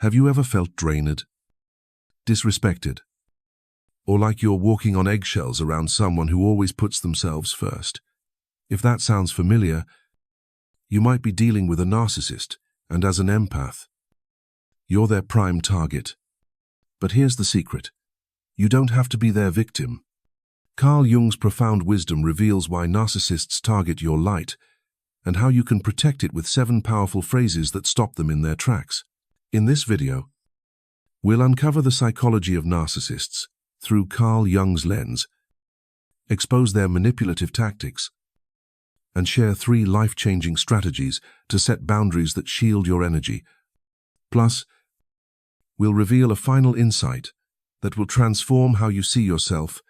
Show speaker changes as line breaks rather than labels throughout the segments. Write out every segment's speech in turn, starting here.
Have you ever felt drained, disrespected, or like you're walking on eggshells around someone who always puts themselves first? If that sounds familiar, you might be dealing with a narcissist, and as an empath, you're their prime target. But here's the secret. You don't have to be their victim. Carl Jung's profound wisdom reveals why narcissists target your light and how you can protect it with 7 powerful phrases that stop them in their tracks. In this video, we'll uncover the psychology of narcissists through Carl Jung's lens, expose their manipulative tactics, and share 3 life-changing strategies to set boundaries that shield your energy. Plus, we'll reveal a final insight that will transform how you see yourself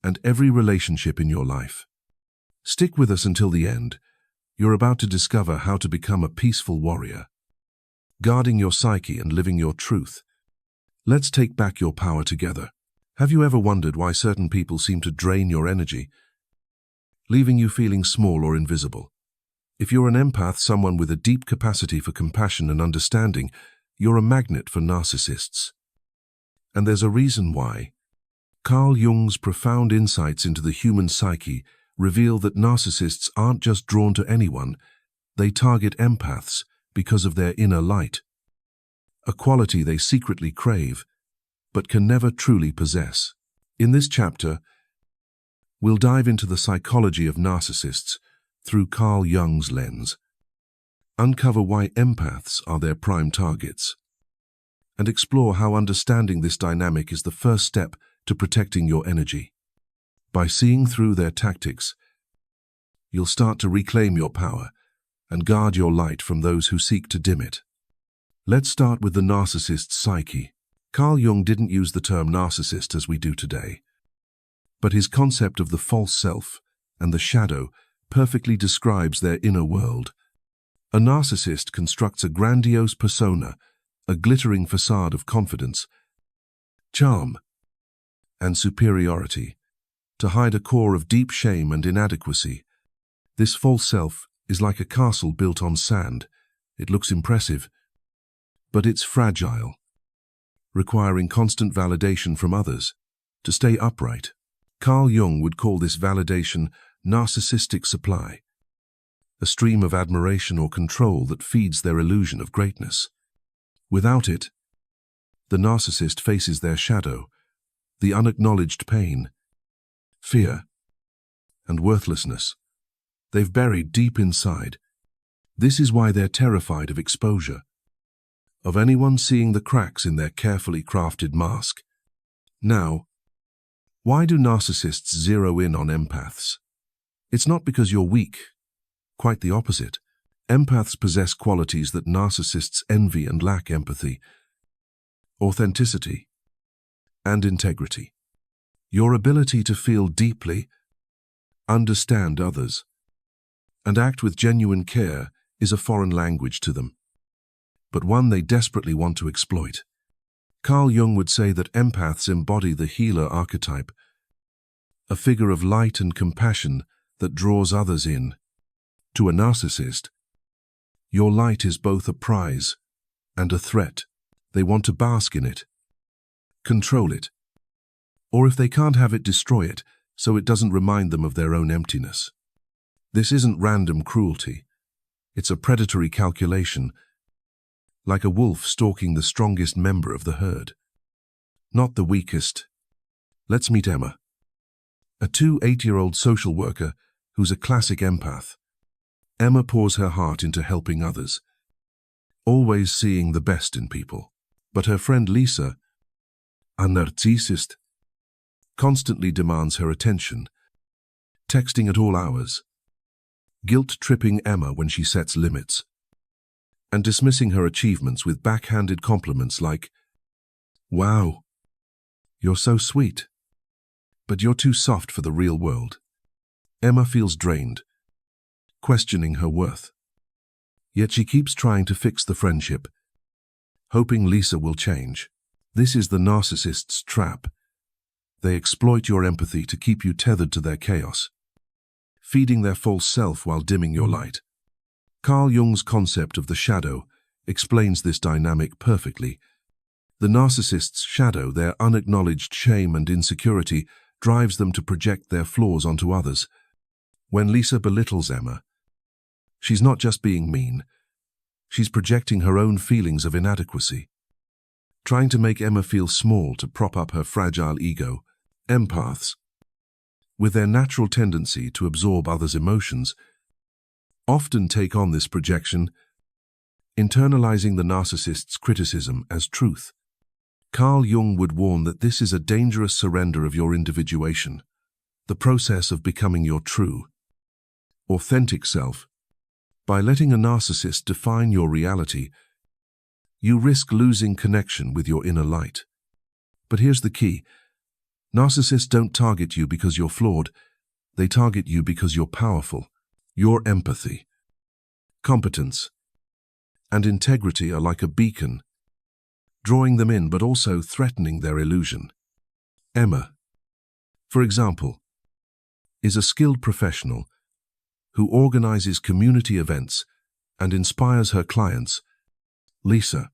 and every relationship in your life. Stick with us until the end. You're about to discover how to become a peaceful warrior, guarding your psyche and living your truth. Let's take back your power together. Have you ever wondered why certain people seem to drain your energy, leaving you feeling small or invisible? If you're an empath, someone with a deep capacity for compassion and understanding, you're a magnet for narcissists. And there's a reason why. Carl Jung's profound insights into the human psyche reveal that narcissists aren't just drawn to anyone, they target empaths because of their inner light, a quality they secretly crave, but can never truly possess. In this chapter, we'll dive into the psychology of narcissists through Carl Jung's lens, uncover why empaths are their prime targets, and explore how understanding this dynamic is the first step to protecting your energy. By seeing through their tactics, you'll start to reclaim your power and guard your light from those who seek to dim it. Let's start with the narcissist psyche. Carl Jung didn't use the term narcissist as we do today, but his concept of the false self and the shadow perfectly describes their inner world. A narcissist constructs a grandiose persona, a glittering facade of confidence, charm, and superiority, to hide a core of deep shame and inadequacy. This false self is like a castle built on sand. It looks impressive, but it's fragile, requiring constant validation from others to stay upright. Carl Jung would call this validation narcissistic supply, a stream of admiration or control that feeds their illusion of greatness. Without it, the narcissist faces their shadow, the unacknowledged pain, fear, and worthlessness they've buried deep inside. This is why they're terrified of exposure, of anyone seeing the cracks in their carefully crafted mask. Now, why do narcissists zero in on empaths? It's not because you're weak. Quite the opposite. Empaths possess qualities that narcissists envy and lack: empathy, authenticity, and integrity. Your ability to feel deeply, understand others, and act with genuine care is a foreign language to them, but one they desperately want to exploit. Carl Jung would say that empaths embody the healer archetype, a figure of light and compassion that draws others in. To a narcissist, your light is both a prize and a threat. They want to bask in it, control it, or if they can't have it, destroy it so it doesn't remind them of their own emptiness. This isn't random cruelty. It's a predatory calculation, like a wolf stalking the strongest member of the herd, not the weakest. Let's meet Emma, a 8-year-old social worker who's a classic empath. Emma pours her heart into helping others, always seeing the best in people. But her friend Lisa, a narcissist, constantly demands her attention, texting at all hours, guilt-tripping Emma when she sets limits, and dismissing her achievements with backhanded compliments like, "Wow, you're so sweet, but you're too soft for the real world." Emma feels drained, questioning her worth. Yet she keeps trying to fix the friendship, hoping Lisa will change. This is the narcissist's trap. They exploit your empathy to keep you tethered to their chaos, feeding their false self while dimming your light. Carl Jung's concept of the shadow explains this dynamic perfectly. The narcissist's shadow, their unacknowledged shame and insecurity, drives them to project their flaws onto others. When Lisa belittles Emma, she's not just being mean. She's projecting her own feelings of inadequacy, trying to make Emma feel small to prop up her fragile ego. Empaths, with their natural tendency to absorb others' emotions, often take on this projection, internalizing the narcissist's criticism as truth. Carl Jung would warn that this is a dangerous surrender of your individuation, the process of becoming your true, authentic self. By letting a narcissist define your reality, you risk losing connection with your inner light. But here's the key. Narcissists don't target you because you're flawed. They target you because you're powerful. Your empathy, competence, and integrity are like a beacon, drawing them in but also threatening their illusion. Emma, for example, is a skilled professional who organizes community events and inspires her clients. Lisa,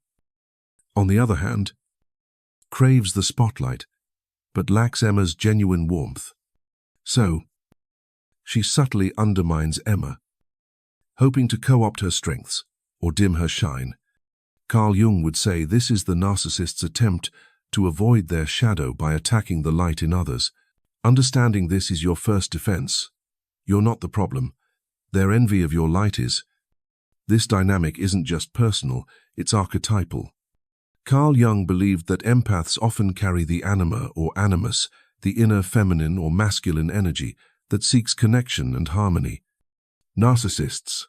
on the other hand, craves the spotlight but lacks Emma's genuine warmth. So, she subtly undermines Emma, hoping to co-opt her strengths or dim her shine. Carl Jung would say this is the narcissist's attempt to avoid their shadow by attacking the light in others. Understanding this is your first defense. You're not the problem. Their envy of your light is. This dynamic isn't just personal, it's archetypal. Carl Jung believed that empaths often carry the anima or animus, the inner feminine or masculine energy that seeks connection and harmony. Narcissists,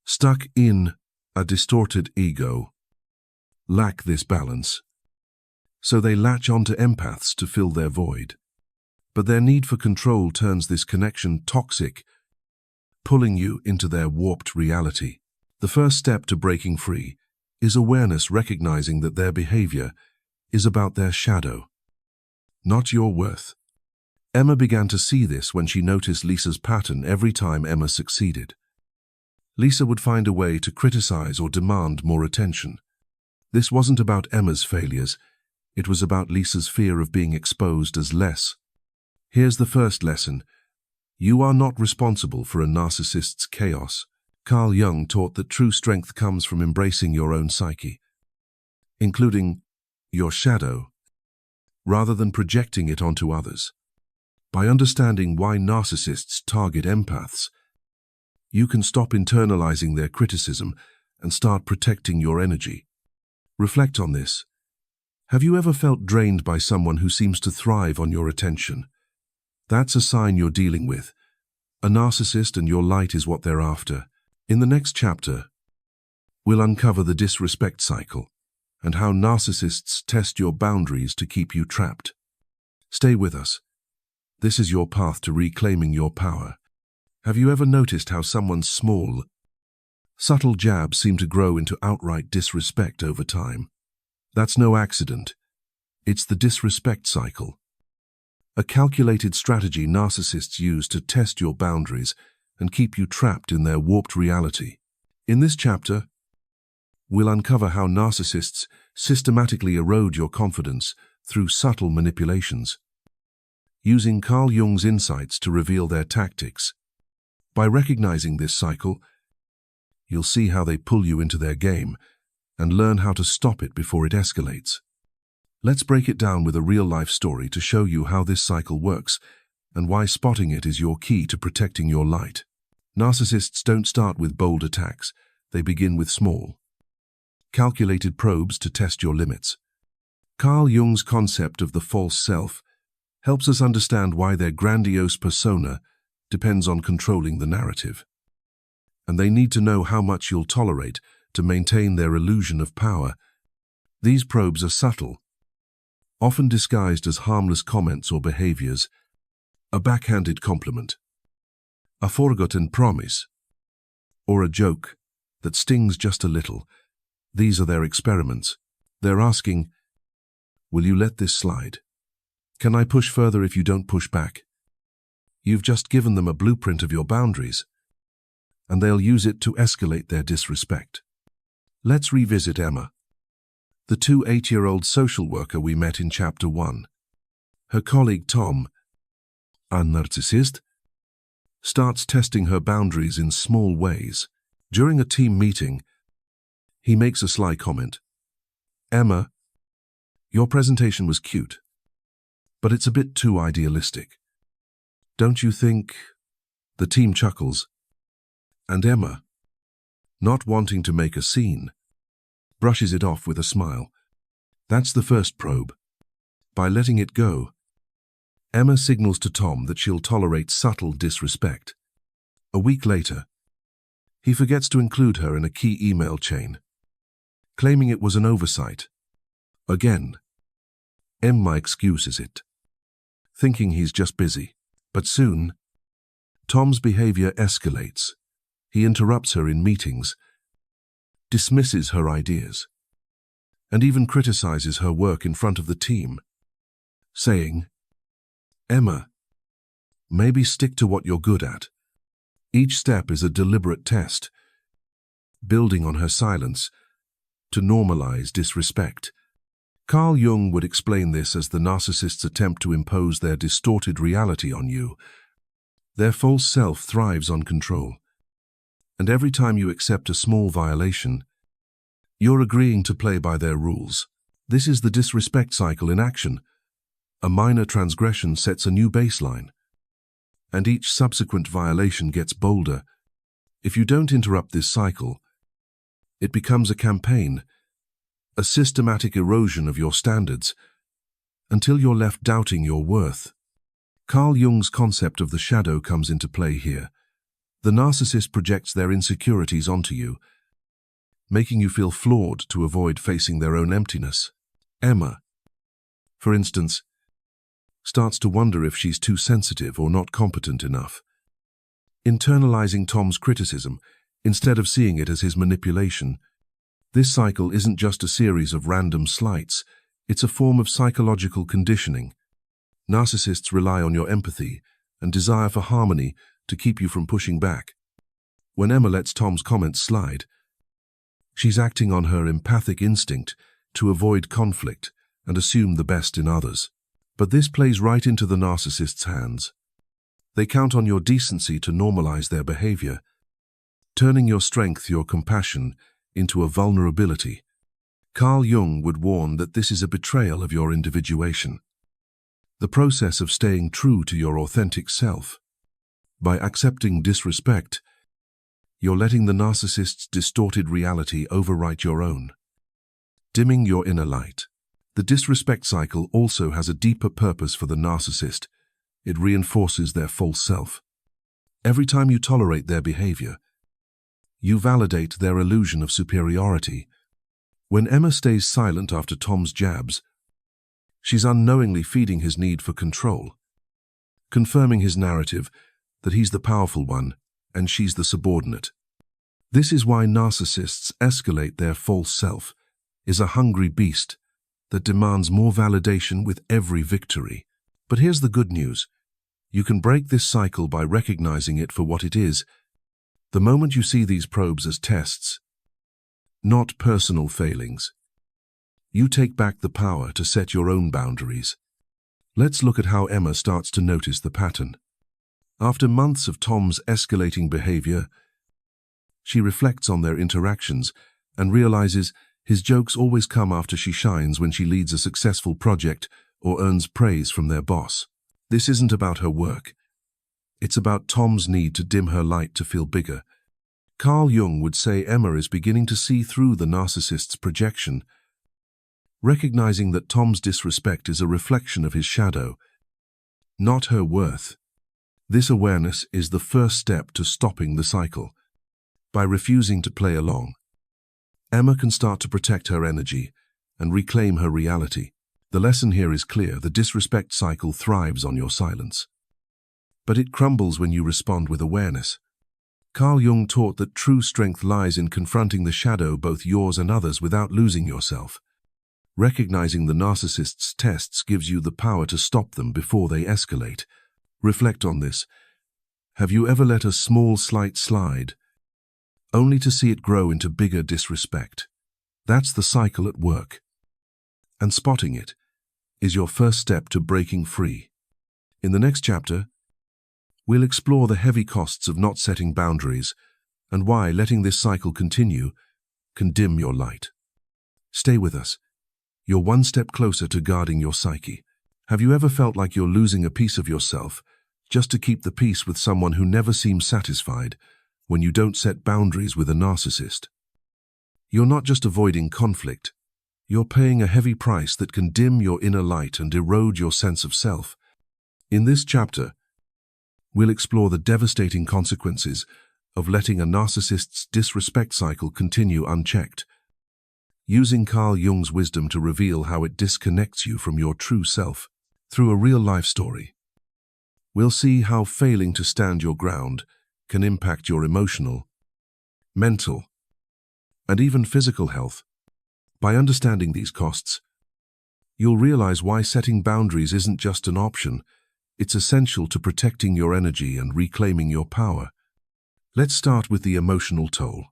stuck in a distorted ego, lack this balance. So they latch onto empaths to fill their void. But their need for control turns this connection toxic, pulling you into their warped reality. The first step to breaking free is awareness, recognizing that their behavior is about their shadow, not your worth. Emma began to see this when she noticed Lisa's pattern every time Emma succeeded. Lisa would find a way to criticize or demand more attention. This wasn't about Emma's failures, it was about Lisa's fear of being exposed as less. Here's the first lesson. You are not responsible for a narcissist's chaos. Carl Jung taught that true strength comes from embracing your own psyche, including your shadow, rather than projecting it onto others. By understanding why narcissists target empaths, you can stop internalizing their criticism and start protecting your energy. Reflect on this. Have you ever felt drained by someone who seems to thrive on your attention? That's a sign you're dealing with a narcissist, and your light is what they're after. In the next chapter, we'll uncover the disrespect cycle and how narcissists test your boundaries to keep you trapped. Stay with us. This is your path to reclaiming your power. Have you ever noticed how someone's small, subtle jabs seem to grow into outright disrespect over time? That's no accident. It's the disrespect cycle, a calculated strategy narcissists use to test your boundaries and keep you trapped in their warped reality. In this chapter, we'll uncover how narcissists systematically erode your confidence through subtle manipulations, using Carl Jung's insights to reveal their tactics. By recognizing this cycle, you'll see how they pull you into their game and learn how to stop it before it escalates. Let's break it down with a real-life story to show you how this cycle works and why spotting it is your key to protecting your light. Narcissists don't start with bold attacks. They begin with small, calculated probes to test your limits. Carl Jung's concept of the false self helps us understand why their grandiose persona depends on controlling the narrative. And they need to know how much you'll tolerate to maintain their illusion of power. These probes are subtle, often disguised as harmless comments or behaviors, a backhanded compliment, a forgotten promise, or a joke that stings just a little. These are their experiments. They're asking, will you let this slide? Can I push further if you don't push back? You've just given them a blueprint of your boundaries, and they'll use it to escalate their disrespect. Let's revisit Emma, the 28-year-old social worker we met in Chapter 1. Her colleague Tom, a narcissist, starts testing her boundaries in small ways. During a team meeting, he makes a sly comment. "Emma, your presentation was cute, but it's a bit too idealistic. Don't you think?" The team chuckles, and Emma, not wanting to make a scene, brushes it off with a smile. That's the first probe. By letting it go, Emma signals to Tom that she'll tolerate subtle disrespect. A week later, he forgets to include her in a key email chain, claiming it was an oversight. Again, Emma excuses it, thinking he's just busy. But soon, Tom's behavior escalates. He interrupts her in meetings, dismisses her ideas, and even criticizes her work in front of the team, saying, "Emma, maybe stick to what you're good at." Each step is a deliberate test, building on her silence to normalize disrespect. Carl Jung would explain this as the narcissist's attempt to impose their distorted reality on you. Their false self thrives on control, and every time you accept a small violation, you're agreeing to play by their rules. This is the disrespect cycle in action. A minor transgression sets a new baseline, and each subsequent violation gets bolder. If you don't interrupt this cycle, it becomes a campaign, a systematic erosion of your standards, until you're left doubting your worth. Carl Jung's concept of the shadow comes into play here. The narcissist projects their insecurities onto you, making you feel flawed to avoid facing their own emptiness. Emma, for instance, starts to wonder if she's too sensitive or not competent enough, internalizing Tom's criticism instead of seeing it as his manipulation. This cycle isn't just a series of random slights, it's a form of psychological conditioning. Narcissists rely on your empathy and desire for harmony to keep you from pushing back. When Emma lets Tom's comments slide, she's acting on her empathic instinct to avoid conflict and assume the best in others. But this plays right into the narcissist's hands. They count on your decency to normalize their behavior, turning your strength, your compassion, into a vulnerability. Carl Jung would warn that this is a betrayal of your individuation, the process of staying true to your authentic self. By accepting disrespect, you're letting the narcissist's distorted reality overwrite your own, dimming your inner light. The disrespect cycle also has a deeper purpose for the narcissist. It reinforces their false self. Every time you tolerate their behavior, you validate their illusion of superiority. When Emma stays silent after Tom's jabs, she's unknowingly feeding his need for control, confirming his narrative that he's the powerful one and she's the subordinate. This is why narcissists escalate. Their false self is a hungry beast that demands more validation with every victory. But here's the good news. You can break this cycle by recognizing it for what it is. The moment you see these probes as tests, not personal failings, you take back the power to set your own boundaries. Let's look at how Emma starts to notice the pattern. After months of Tom's escalating behavior, she reflects on their interactions and realizes his jokes always come after she shines, when she leads a successful project or earns praise from their boss. This isn't about her work. It's about Tom's need to dim her light to feel bigger. Carl Jung would say Emma is beginning to see through the narcissist's projection, recognizing that Tom's disrespect is a reflection of his shadow, not her worth. This awareness is the first step to stopping the cycle. By refusing to play along, Emma can start to protect her energy and reclaim her reality. The lesson here is clear. The disrespect cycle thrives on your silence, but it crumbles when you respond with awareness. Carl Jung taught that true strength lies in confronting the shadow, both yours and others, without losing yourself. Recognizing the narcissist's tests gives you the power to stop them before they escalate. Reflect on this. Have you ever let a small slight slide, only to see it grow into bigger disrespect? That's the cycle at work. and spotting it is your first step to breaking free. In the next chapter, we'll explore the heavy costs of not setting boundaries and why letting this cycle continue can dim your light. Stay with us. You're one step closer to guarding your psyche. Have you ever felt like you're losing a piece of yourself just to keep the peace with someone who never seems satisfied when you don't set boundaries with a narcissist? You're not just avoiding conflict, you're paying a heavy price that can dim your inner light and erode your sense of self. In this chapter, we'll explore the devastating consequences of letting a narcissist's disrespect cycle continue unchecked, using Carl Jung's wisdom to reveal how it disconnects you from your true self through a real-life story. We'll see how failing to stand your ground can impact your emotional, mental, and even physical health. By understanding these costs, you'll realize why setting boundaries isn't just an option, it's essential to protecting your energy and reclaiming your power. Let's start with the emotional toll.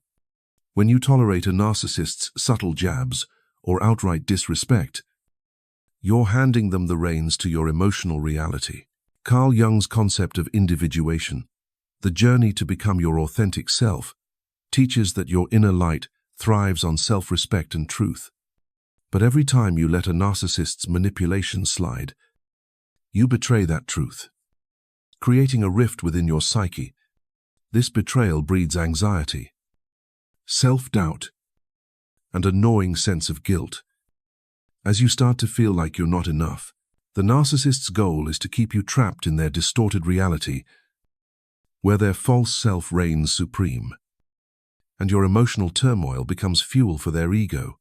When you tolerate a narcissist's subtle jabs or outright disrespect, you're handing them the reins to your emotional reality. Carl Jung's concept of individuation, the journey to become your authentic self, teaches that your inner light thrives on self-respect and truth. But every time you let a narcissist's manipulation slide, you betray that truth, creating a rift within your psyche. This betrayal breeds anxiety, self-doubt, and a gnawing sense of guilt. As you start to feel like you're not enough, the narcissist's goal is to keep you trapped in their distorted reality, where their false self reigns supreme, and your emotional turmoil becomes fuel for their ego.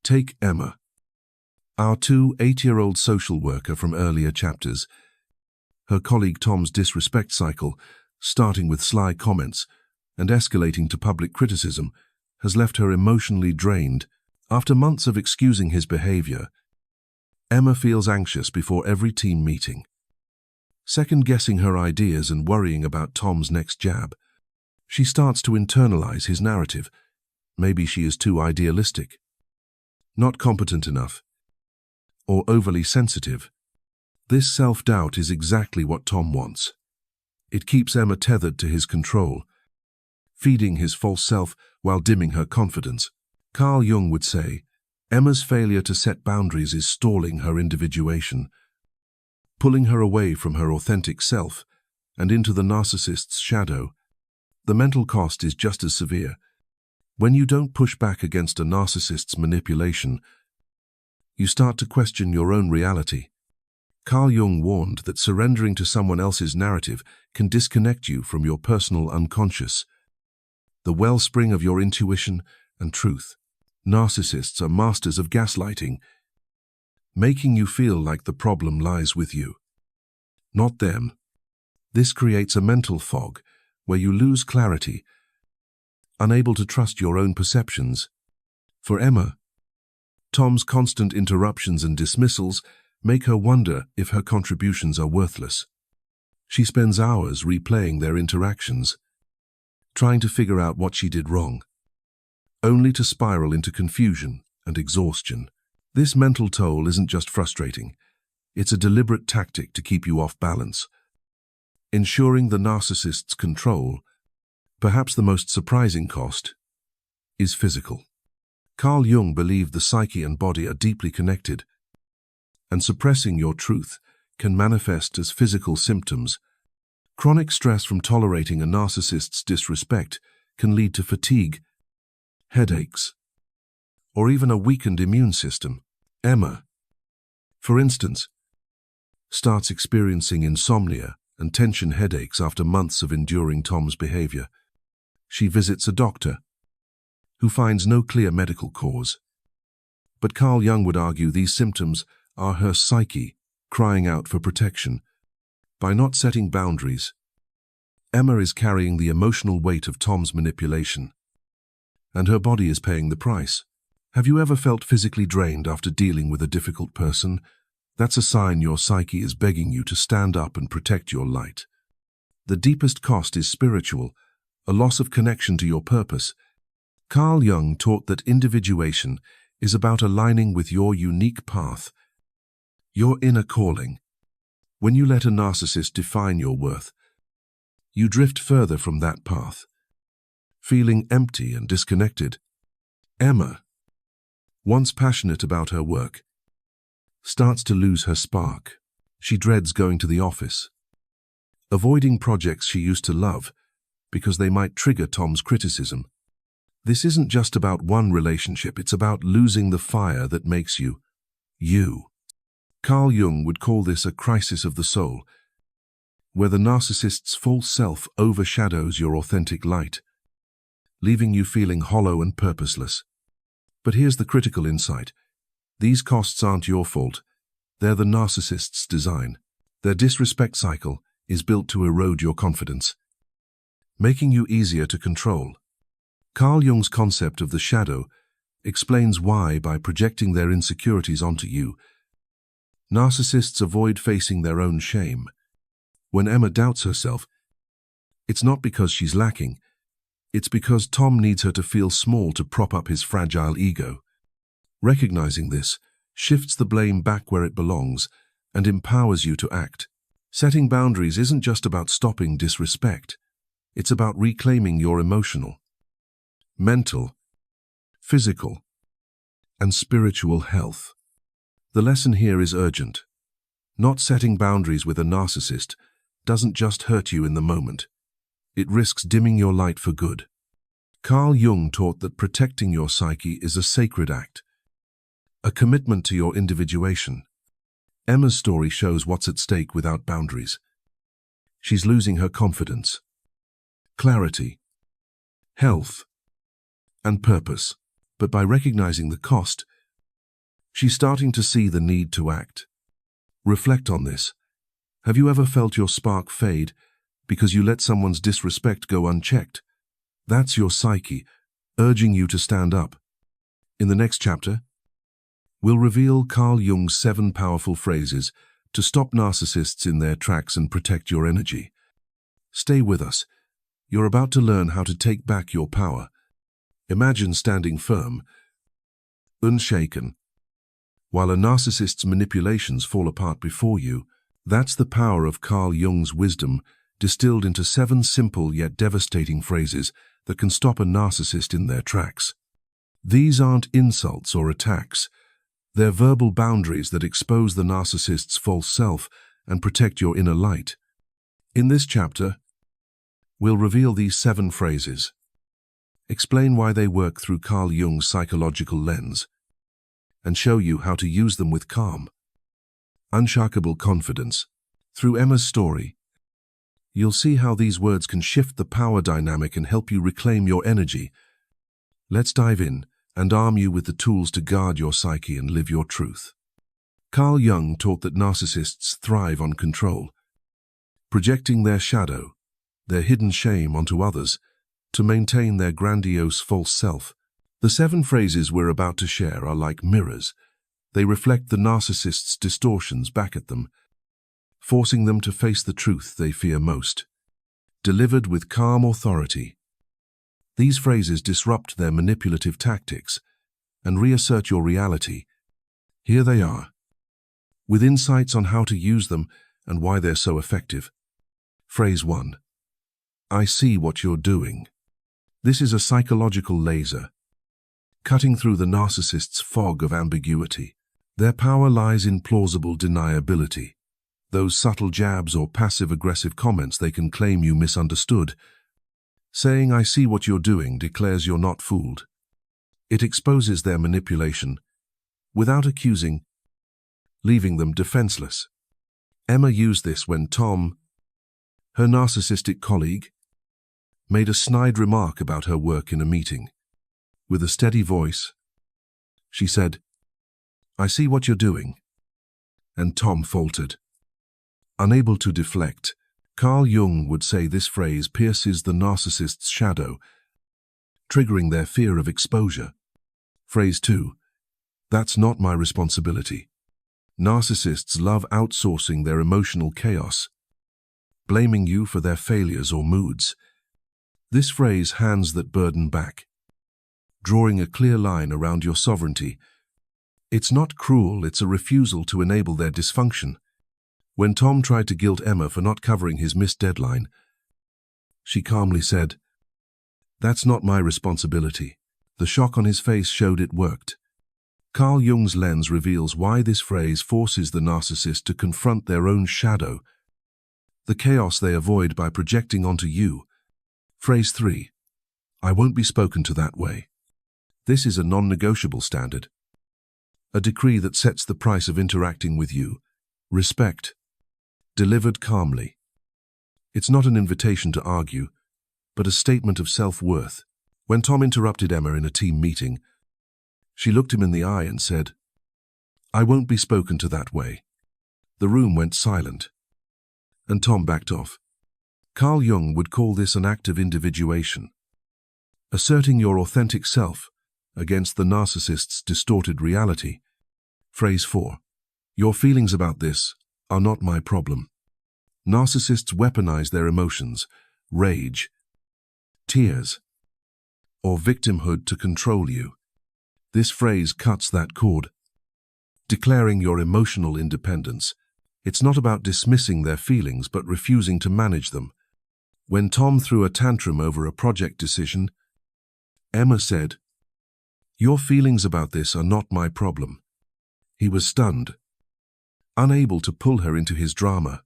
Take Emma, our 8-year-old social worker from earlier chapters. Her colleague Tom's disrespect cycle, starting with sly comments and escalating to public criticism, has left her emotionally drained. After months of excusing his behavior, Emma feels anxious before every team meeting, second-guessing her ideas and worrying about Tom's next jab. She starts to internalize his narrative. Maybe she is too idealistic, not competent enough, or overly sensitive. This self-doubt is exactly what Tom wants. It keeps Emma tethered to his control, feeding his false self while dimming her confidence. Carl Jung would say, Emma's failure to set boundaries is stalling her individuation, pulling her away from her authentic self and into the narcissist's shadow. The mental cost is just as severe. When you don't push back against a narcissist's manipulation, you start to question your own reality. Carl Jung warned that surrendering to someone else's narrative can disconnect you from your personal unconscious, the wellspring of your intuition and truth. Narcissists are masters of gaslighting, making you feel like the problem lies with you, not them. This creates a mental fog where you lose clarity, unable to trust your own perceptions. For Emma, Tom's constant interruptions and dismissals make her wonder if her contributions are worthless. She spends hours replaying their interactions, trying to figure out what she did wrong, only to spiral into confusion and exhaustion. This mental toll isn't just frustrating, it's a deliberate tactic to keep you off balance, ensuring the narcissist's control. Perhaps the most surprising cost is physical. Carl Jung believed the psyche and body are deeply connected, and suppressing your truth can manifest as physical symptoms. Chronic stress from tolerating a narcissist's disrespect can lead to fatigue, headaches, or even a weakened immune system. Emma, for instance, starts experiencing insomnia and tension headaches after months of enduring Tom's behavior. She visits a doctor, who finds no clear medical cause. But Carl Jung would argue these symptoms are her psyche crying out for protection. By not setting boundaries, Emma is carrying the emotional weight of Tom's manipulation, and her body is paying the price. Have you ever felt physically drained after dealing with a difficult person? That's a sign your psyche is begging you to stand up and protect your light. The deepest cost is spiritual, a loss of connection to your purpose. Carl Jung taught that individuation is about aligning with your unique path, your inner calling. When you let a narcissist define your worth, you drift further from that path, feeling empty and disconnected. Emma, once passionate about her work, starts to lose her spark. She dreads going to the office, avoiding projects she used to love because they might trigger Tom's criticism. This isn't just about one relationship, it's about losing the fire that makes you, you. Carl Jung would call this a crisis of the soul, where the narcissist's false self overshadows your authentic light, leaving you feeling hollow and purposeless. But here's the critical insight. These costs aren't your fault. They're the narcissist's design. Their disrespect cycle is built to erode your confidence, making you easier to control. Carl Jung's concept of the shadow explains why, by projecting their insecurities onto you, narcissists avoid facing their own shame. When Emma doubts herself, it's not because she's lacking, it's because Tom needs her to feel small to prop up his fragile ego. Recognizing this shifts the blame back where it belongs and empowers you to act. Setting boundaries isn't just about stopping disrespect, it's about reclaiming your emotional, mental, physical, and spiritual health. The lesson here is urgent. Not setting boundaries with a narcissist doesn't just hurt you in the moment. It risks dimming your light for good. Carl Jung taught that protecting your psyche is a sacred act, a commitment to your individuation. Emma's story shows what's at stake without boundaries. She's losing her confidence, clarity, health, and purpose. But by recognizing the cost, she's starting to see the need to act. Reflect on this. Have you ever felt your spark fade because you let someone's disrespect go unchecked? That's your psyche, urging you to stand up. In the next chapter, we'll reveal Carl Jung's 7 powerful phrases to stop narcissists in their tracks and protect your energy. Stay with us. You're about to learn how to take back your power. Imagine standing firm, unshaken, while a narcissist's manipulations fall apart before you. That's the power of Carl Jung's wisdom, distilled into 7 simple yet devastating phrases that can stop a narcissist in their tracks. These aren't insults or attacks. They're verbal boundaries that expose the narcissist's false self and protect your inner light. In this chapter, we'll reveal these 7 phrases, explain why they work through Carl Jung's psychological lens, and show you how to use them with calm, unshakable confidence. Through Emma's story, you'll see how these words can shift the power dynamic and help you reclaim your energy. Let's dive in and arm you with the tools to guard your psyche and live your truth. Carl Jung taught that narcissists thrive on control, projecting their shadow, their hidden shame onto others, to maintain their grandiose false self. The 7 phrases we're about to share are like mirrors. They reflect the narcissist's distortions back at them, forcing them to face the truth they fear most. Delivered with calm authority, these phrases disrupt their manipulative tactics and reassert your reality. Here they are, with insights on how to use them and why they're so effective. Phrase 1. I see what you're doing. This is a psychological laser, cutting through the narcissist's fog of ambiguity. Their power lies in plausible deniability, those subtle jabs or passive-aggressive comments they can claim you misunderstood. Saying, I see what you're doing, declares you're not fooled. It exposes their manipulation, without accusing, leaving them defenseless. Emma used this when Tom, her narcissistic colleague, made a snide remark about her work in a meeting. With a steady voice, she said, I see what you're doing. And Tom faltered. Unable to deflect, Carl Jung would say this phrase pierces the narcissist's shadow, triggering their fear of exposure. Phrase 2. That's not my responsibility. Narcissists love outsourcing their emotional chaos, blaming you for their failures or moods. This phrase hands that burden back, drawing a clear line around your sovereignty. It's not cruel, it's a refusal to enable their dysfunction. When Tom tried to guilt Emma for not covering his missed deadline, she calmly said, "That's not my responsibility." The shock on his face showed it worked. Carl Jung's lens reveals why this phrase forces the narcissist to confront their own shadow, the chaos they avoid by projecting onto you. Phrase 3. I won't be spoken to that way. This is a non-negotiable standard, a decree that sets the price of interacting with you. Respect, delivered calmly. It's not an invitation to argue, but a statement of self-worth. When Tom interrupted Emma in a team meeting, she looked him in the eye and said, "I won't be spoken to that way." The room went silent, and Tom backed off. Carl Jung would call this an act of individuation, asserting your authentic self against the narcissist's distorted reality. Phrase 4. Your feelings about this are not my problem. Narcissists weaponize their emotions, rage, tears, or victimhood to control you. This phrase cuts that cord, declaring your emotional independence. It's not about dismissing their feelings but refusing to manage them. When Tom threw a tantrum over a project decision, Emma said, "Your feelings about this are not my problem." He was stunned, unable to pull her into his drama.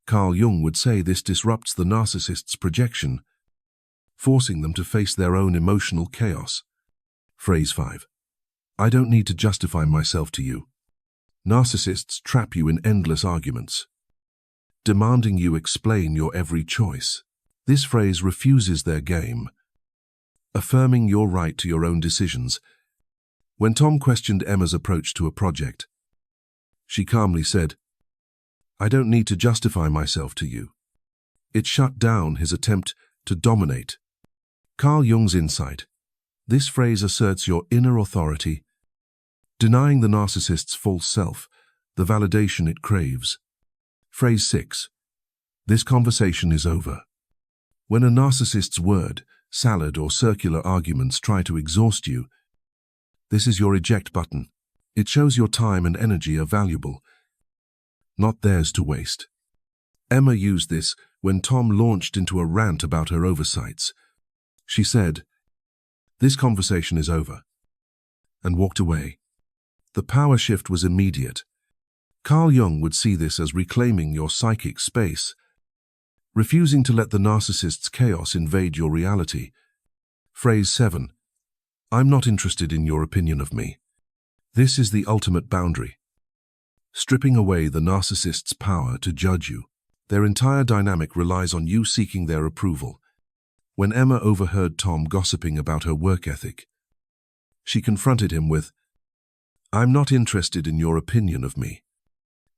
Carl Jung would say this disrupts the narcissist's projection, forcing them to face their own emotional chaos. Phrase 5. I don't need to justify myself to you. Narcissists trap you in endless arguments, demanding you explain your every choice. This phrase refuses their game, affirming your right to your own decisions. When Tom questioned Emma's approach to a project, she calmly said, "I don't need to justify myself to you." It shut down his attempt to dominate. Carl Jung's insight. This phrase asserts your inner authority, denying the narcissist's false self the validation it craves. Phrase 6. This conversation is over. When a narcissist's word, salad, or circular arguments try to exhaust you, this is your eject button. It shows your time and energy are valuable, not theirs to waste. Emma used this when Tom launched into a rant about her oversights. She said, "This conversation is over," and walked away. The power shift was immediate. Carl Jung would see this as reclaiming your psychic space, refusing to let the narcissist's chaos invade your reality. Phrase 7. I'm not interested in your opinion of me. This is the ultimate boundary, stripping away the narcissist's power to judge you. Their entire dynamic relies on you seeking their approval. When Emma overheard Tom gossiping about her work ethic, she confronted him with, "I'm not interested in your opinion of me."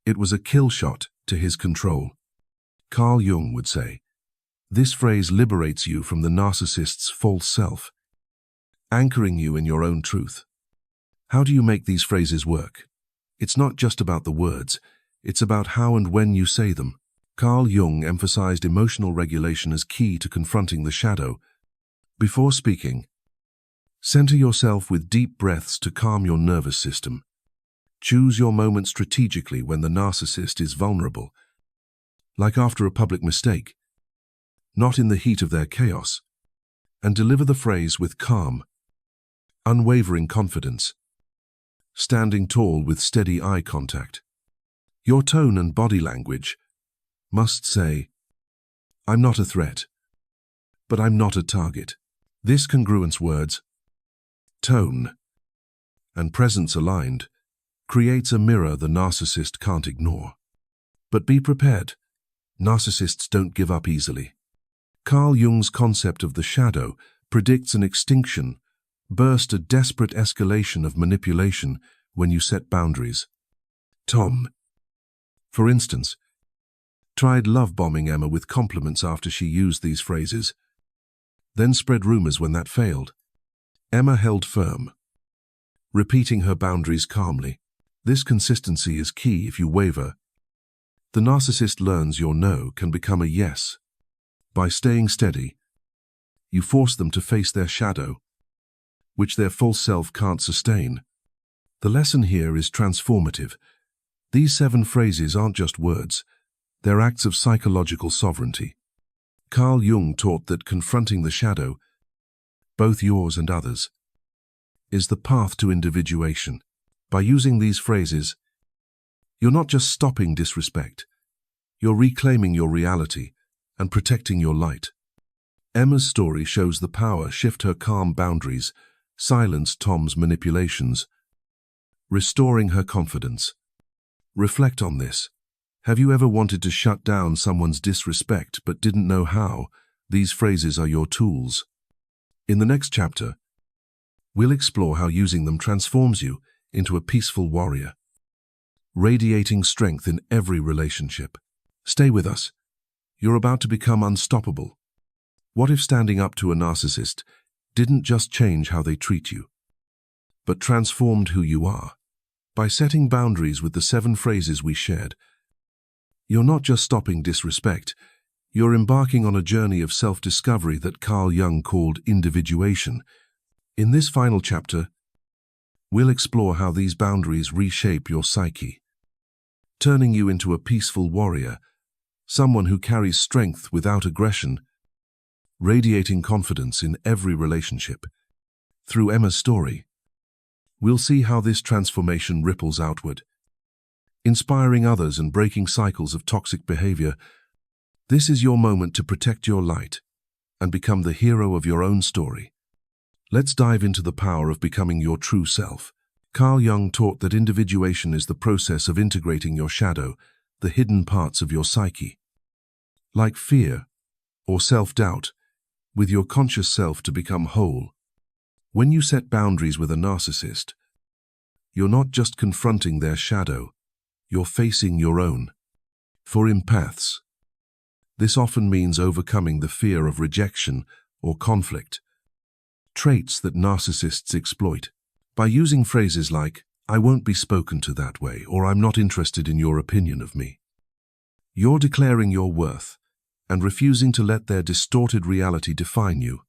It was a kill shot to his control. Carl Jung would say, this phrase liberates you from the narcissist's false self, anchoring you in your own truth. How do you make these phrases work? It's not just about the words, it's about how and when you say them. Carl Jung emphasized emotional regulation as key to confronting the shadow. Before speaking, center yourself with deep breaths to calm your nervous system. Choose your moment strategically when the narcissist is vulnerable, like after a public mistake, not in the heat of their chaos, and deliver the phrase with calm, unwavering confidence, standing tall with steady eye contact. Your tone and body language must say, "I'm not a threat, but I'm not a target." This congruence, words, tone, and presence aligned, creates a mirror the narcissist can't ignore. But be prepared. Narcissists don't give up easily. Carl Jung's concept of the shadow predicts an extinction, burst, a desperate escalation of manipulation when you set boundaries. Tom, for instance, tried love-bombing Emma with compliments after she used these phrases, then spread rumors when that failed. Emma held firm, repeating her boundaries calmly. This consistency is key. If you waver, the narcissist learns your no can become a yes. By staying steady, you force them to face their shadow, which their false self can't sustain. The lesson here is transformative. These 7 phrases aren't just words, they're acts of psychological sovereignty. Carl Jung taught that confronting the shadow, both yours and others, is the path to individuation. By using these phrases, you're not just stopping disrespect, you're reclaiming your reality and protecting your light. Emma's story shows the power shift her calm boundaries, silence Tom's manipulations, restoring her confidence. Reflect on this. Have you ever wanted to shut down someone's disrespect but didn't know how? These phrases are your tools. In the next chapter, we'll explore how using them transforms you into a peaceful warrior, radiating strength in every relationship. Stay with us. You're about to become unstoppable. What if standing up to a narcissist didn't just change how they treat you, but transformed who you are? By setting boundaries with the 7 phrases we shared, you're not just stopping disrespect, you're embarking on a journey of self-discovery that Carl Jung called individuation. In this final chapter, we'll explore how these boundaries reshape your psyche, turning you into a peaceful warrior, someone who carries strength without aggression, radiating confidence in every relationship. Through Emma's story, we'll see how this transformation ripples outward, inspiring others and breaking cycles of toxic behavior. This is your moment to protect your light and become the hero of your own story. Let's dive into the power of becoming your true self. Carl Jung taught that individuation is the process of integrating your shadow, the hidden parts of your psyche, like fear or self-doubt, with your conscious self to become whole. When you set boundaries with a narcissist, you're not just confronting their shadow, you're facing your own. For empaths, this often means overcoming the fear of rejection or conflict, traits that narcissists exploit. By using phrases like, "I won't be spoken to that way," or "I'm not interested in your opinion of me," you're declaring your worth and refusing to let their distorted reality define you.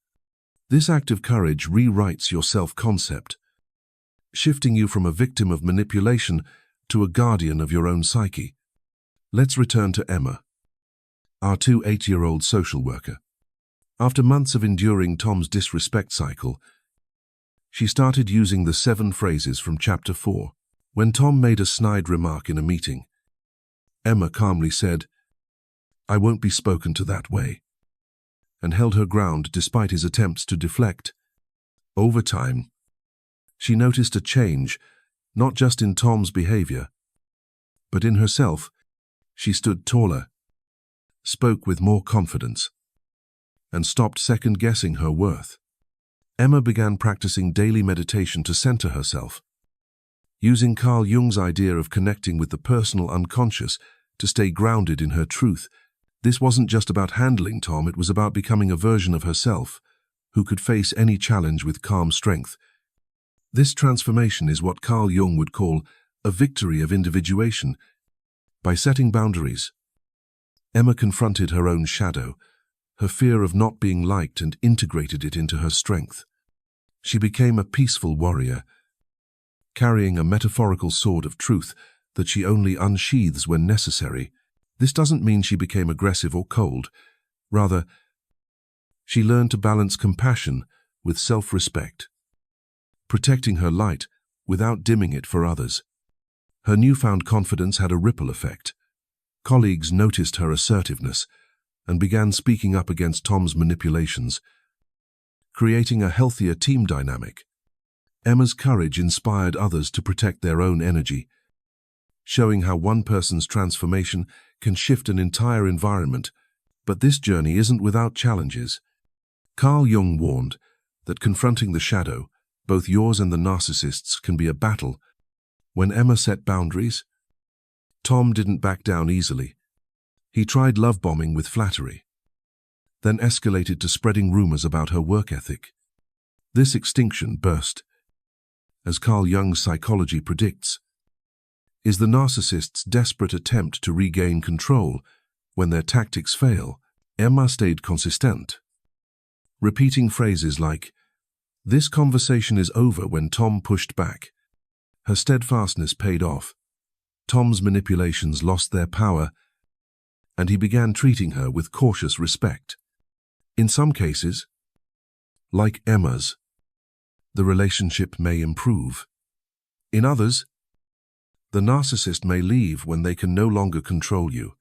This act of courage rewrites your self-concept, shifting you from a victim of manipulation to a guardian of your own psyche. Let's return to Emma, our 8-year-old social worker. After months of enduring Tom's disrespect cycle, she started using the 7 phrases from Chapter 4. When Tom made a snide remark in a meeting, Emma calmly said, "I won't be spoken to that way," and held her ground despite his attempts to deflect. Over time, she noticed a change, not just in Tom's behavior, but in herself. She stood taller, spoke with more confidence, and stopped second-guessing her worth. Emma began practicing daily meditation to center herself, using Carl Jung's idea of connecting with the personal unconscious to stay grounded in her truth. This wasn't just about handling Tom, it was about becoming a version of herself who could face any challenge with calm strength. This transformation is what Carl Jung would call a victory of individuation. By setting boundaries, Emma confronted her own shadow, her fear of not being liked, and integrated it into her strength. She became a peaceful warrior, carrying a metaphorical sword of truth that she only unsheathes when necessary. This doesn't mean she became aggressive or cold. Rather, she learned to balance compassion with self-respect, protecting her light without dimming it for others. Her newfound confidence had a ripple effect. Colleagues noticed her assertiveness and began speaking up against Tom's manipulations, creating a healthier team dynamic. Emma's courage inspired others to protect their own energy, showing how one person's transformation can shift an entire environment. But this journey isn't without challenges. Carl Jung warned that confronting the shadow, both yours and the narcissist's, can be a battle. When Emma set boundaries, Tom didn't back down easily. He tried love bombing with flattery, then escalated to spreading rumors about her work ethic. This extinction burst, as Carl Jung's psychology predicts, is the narcissist's desperate attempt to regain control. When their tactics fail, Emma stayed consistent, repeating phrases like, This conversation is over when Tom pushed back. Her steadfastness paid off. Tom's manipulations lost their power, and he began treating her with cautious respect. In some cases, like Emma's, the relationship may improve. In others, the narcissist may leave when they can no longer control you.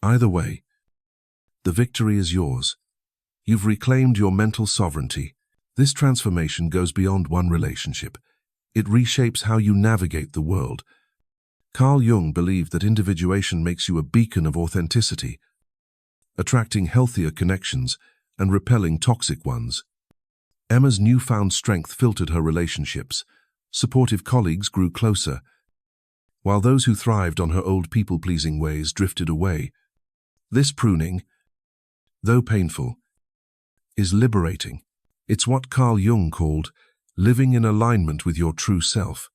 Either way, the victory is yours. You've reclaimed your mental sovereignty. This transformation goes beyond one relationship. It reshapes how you navigate the world. Carl Jung believed that individuation makes you a beacon of authenticity, attracting healthier connections and repelling toxic ones. Emma's newfound strength filtered her relationships. Supportive colleagues grew closer, while those who thrived on her old people-pleasing ways drifted away. This pruning, though painful, is liberating. It's what Carl Jung called living in alignment with your true self.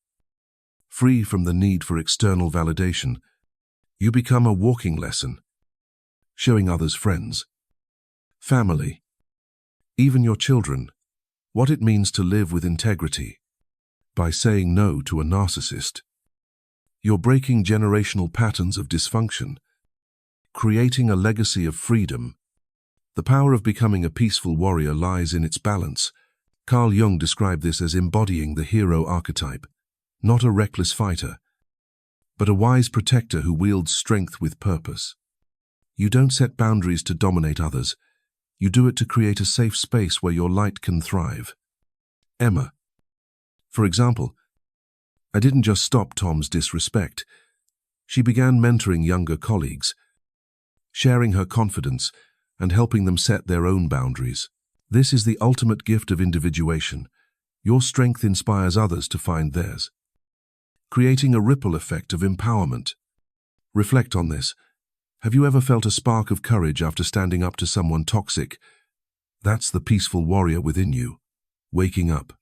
Free from the need for external validation, you become a walking lesson, showing others, friends, family, even your children, what it means to live with integrity. By saying no to a narcissist, you're breaking generational patterns of dysfunction, creating a legacy of freedom. The power of becoming a peaceful warrior lies in its balance. Carl Jung described this as embodying the hero archetype, not a reckless fighter, but a wise protector who wields strength with purpose. You don't set boundaries to dominate others. You do it to create a safe space where your light can thrive. Emma, for example, I didn't just stop Tom's disrespect. She began mentoring younger colleagues, sharing her confidence and helping them set their own boundaries. This is the ultimate gift of individuation. Your strength inspires others to find theirs, creating a ripple effect of empowerment. Reflect on this. Have you ever felt a spark of courage after standing up to someone toxic? That's the peaceful warrior within you, waking up.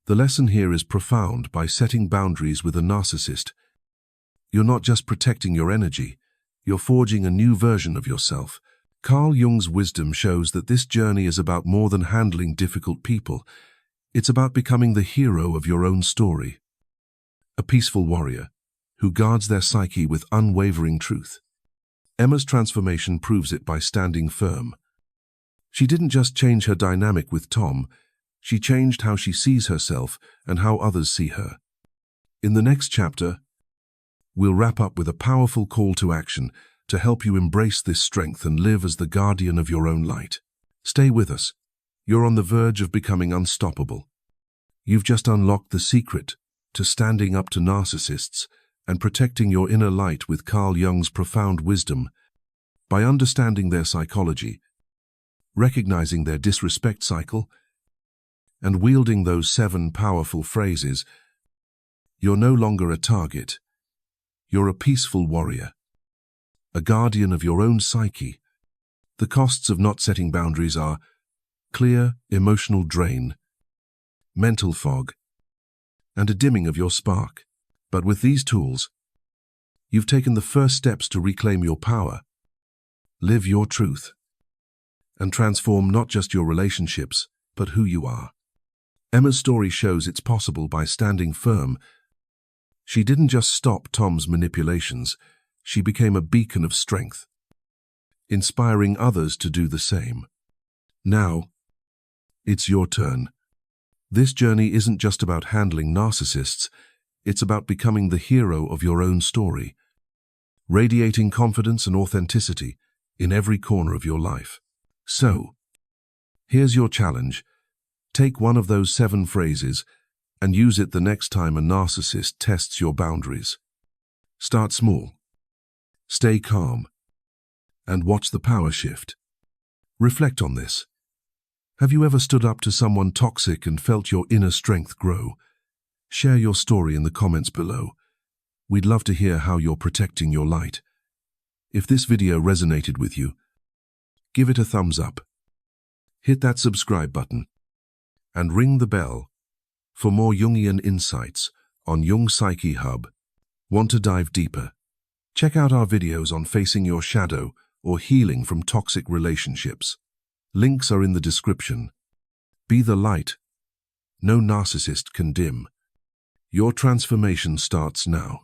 The lesson here is profound. By setting boundaries with a narcissist, you're not just protecting your energy, you're forging a new version of yourself. Carl Jung's wisdom shows that this journey is about more than handling difficult people. It's about becoming the hero of your own story. A peaceful warrior who guards their psyche with unwavering truth. Emma's transformation proves it by standing firm. She didn't just change her dynamic with Tom, she changed how she sees herself and how others see her. In the next chapter, we'll wrap up with a powerful call to action to help you embrace this strength and live as the guardian of your own light. Stay with us. You're on the verge of becoming unstoppable. You've just unlocked the secret to standing up to narcissists and protecting your inner light with Carl Jung's profound wisdom. By understanding their psychology, recognizing their disrespect cycle, and wielding those 7 powerful phrases, you're no longer a target. You're a peaceful warrior, a guardian of your own psyche. The costs of not setting boundaries are clear emotional drain, mental fog, and a dimming of your spark. But with these tools, you've taken the first steps to reclaim your power, live your truth, and transform not just your relationships, but who you are. Emma's story shows it's possible by standing firm. She didn't just stop Tom's manipulations, she became a beacon of strength, inspiring others to do the same. Now, it's your turn. This journey isn't just about handling narcissists, it's about becoming the hero of your own story, radiating confidence and authenticity in every corner of your life. So, here's your challenge. Take one of those 7 phrases and use it the next time a narcissist tests your boundaries. Start small. Stay calm. And watch the power shift. Reflect on this. Have you ever stood up to someone toxic and felt your inner strength grow? Share your story in the comments below. We'd love to hear how you're protecting your light. If this video resonated with you, give it a thumbs up. Hit that subscribe button and ring the bell for more Jungian insights on Jung Psyche Hub. Want to dive deeper? Check out our videos on facing your shadow or healing from toxic relationships. Links are in the description. Be the light No narcissist can dim. Your transformation starts now.